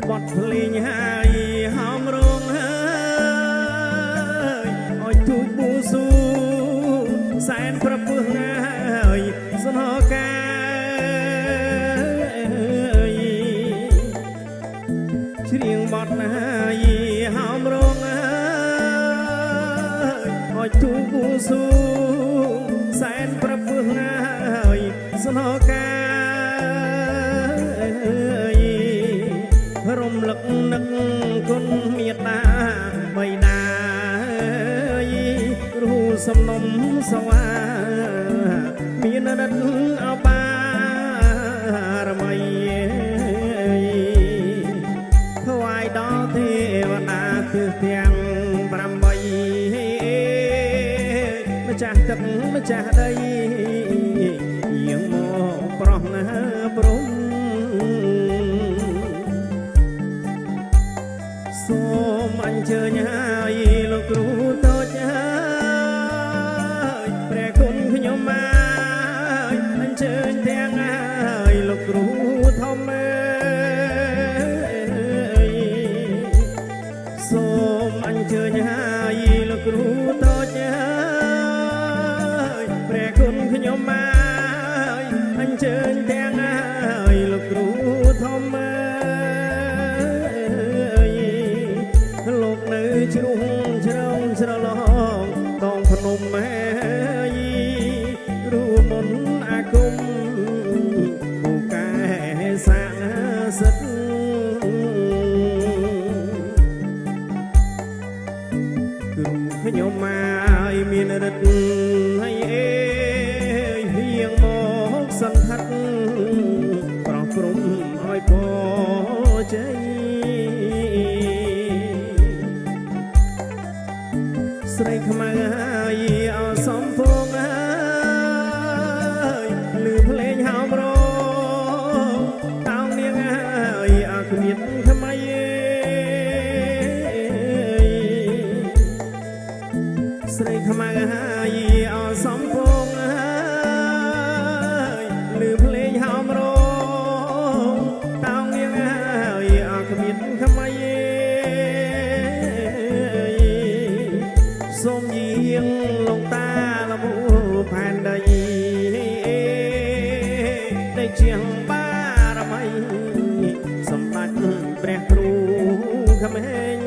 บทเพลงให้หอมรวงเฮ้ยอ้อยทุกบูสูแสนพระพุทธเฮ้ยสนอกาเชียงบทให้หอมรวงเฮ้ยอ้อยทุกบูสูแสนพระพุทธเฮ้ยสนอการมลึกนึกคนเมียตาไม่นารู้สมนมสว่ามีนรัตเอาปารมัยถวายดอกเทวนาคือเตียงปรำใบมาจากตึกมาจากใดยังมองปรองนะปรุงសូមអញ្ជើញឲ្យលោកគ្រូតូចហើយព្រះគុណខ្ញុំមកអញ្ជើញទាំងឲ្យលោកគ្រូធំសូមអញ្ជើញឲ្យលោកគ្រូតូចហើយព្រះគុណខ្ញុំមកអញ្ជើញទាំងឲ្យលោកគ្រូធំលោកនៅជ្រុងជ្រងស្រឡងតងភ្នំម៉ែរួមមុនអាគមពូកែសាសិទ្ធគ្រូខ្ញុំមកមានរិទ្ធឲ្យអេហៀងមកសន្តិដ្ឋប្រោះព្រំឲ្យពរជ័យស្រីខ្មៅហើយអសំភងហើយលឺភ្លេងហោមរងតោងនាងហើយអគ្មានថ្មីស្រីខ្មៅហើយអសំភងហើយលឺភ្លេងហោមរងតោងនាងហើយអគ្មានថ្មីសូមយាងលងតាលមូផែនដីได้ជាងបារមីសម្ដេចព្រះគ្រូក្មេង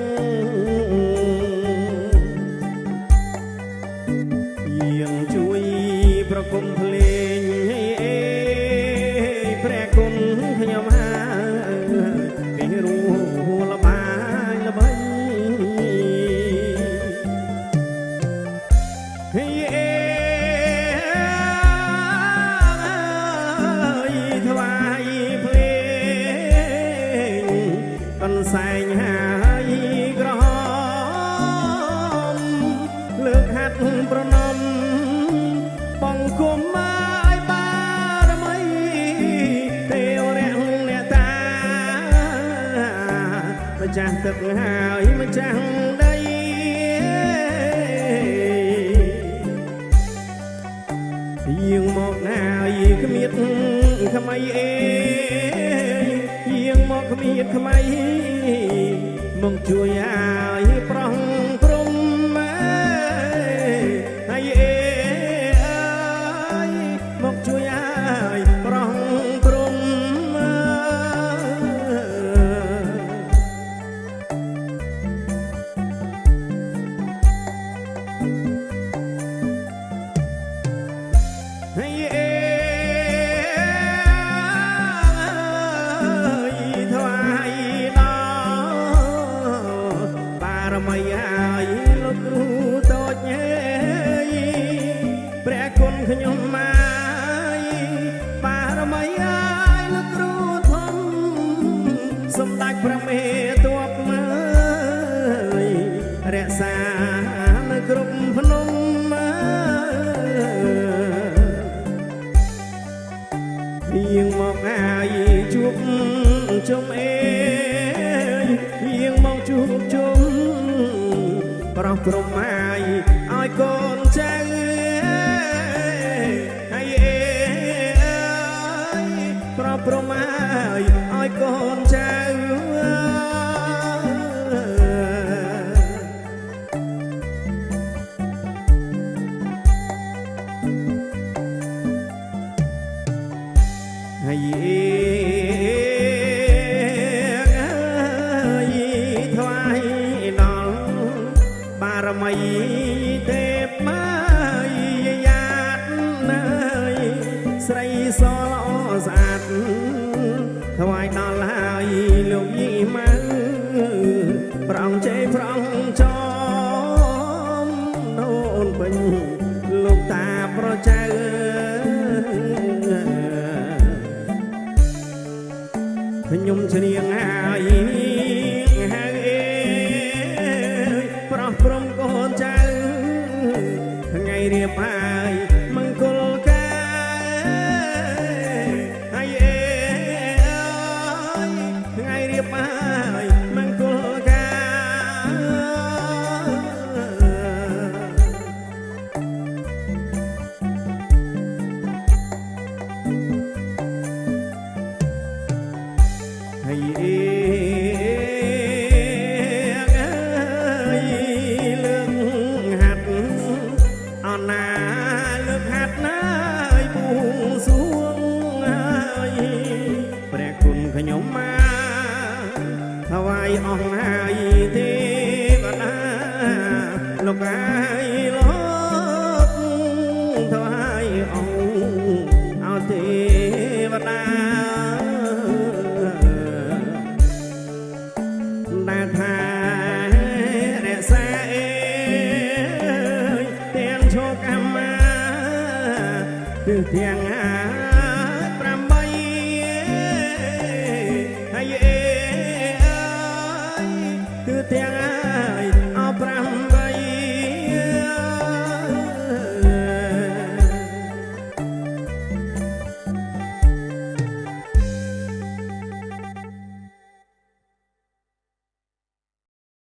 យាងជួយប្រគំភ្លេងព្រះគុណខ្ញុំហើយពីរូលបាយល្បីថ្វាយភ្លេងកន្សែងហើយក្រហមលើកហាត់ប្រណំបង្គំឲ្យបារមីទេវរាំងអ្នកតាម្ចាស់ទឹកហើយម្ចាស់ដីយាងមកហើយគ្មានខ្មៃអេយាងមកគ្មានខ្មៃមកជួយឲ្យប្រោះព្រំហើយអេមកជួយឲ្យប្រោះព្រំไม่ឲ្យលោកគ្រូតូចព្រះគុណខ្ញុំមកបារមីឲ្យលោកគ្រូធំសម្ដេចព្រះមេទ័ពមើលរក្សានៅគ្រប់ភ្នំយាងមកហើយជួបជុំអេយាងមកជួបជុំប្រោះព្រំហើយឲ្យកូនចៅហើយអេប្រោះព្រំហើយឲ្យកូនចៅ យហើយប្រោះព្រំកូនចៅថ្ងៃរៀបហើយមង្គលការហើយថ្ងៃរៀបហើយមង្គលការហើយលើកហាត់អណាលើកហាត់ណាយបួងសួងហើយព្រះគុណខ្ញុំមកថ្វាយអង្គហើយទេវតាលោកហើយលោកថ្វាយអង្គឲ្យទេវតាដែលថារក្សាទាំងឈោកម្មគឺទាំង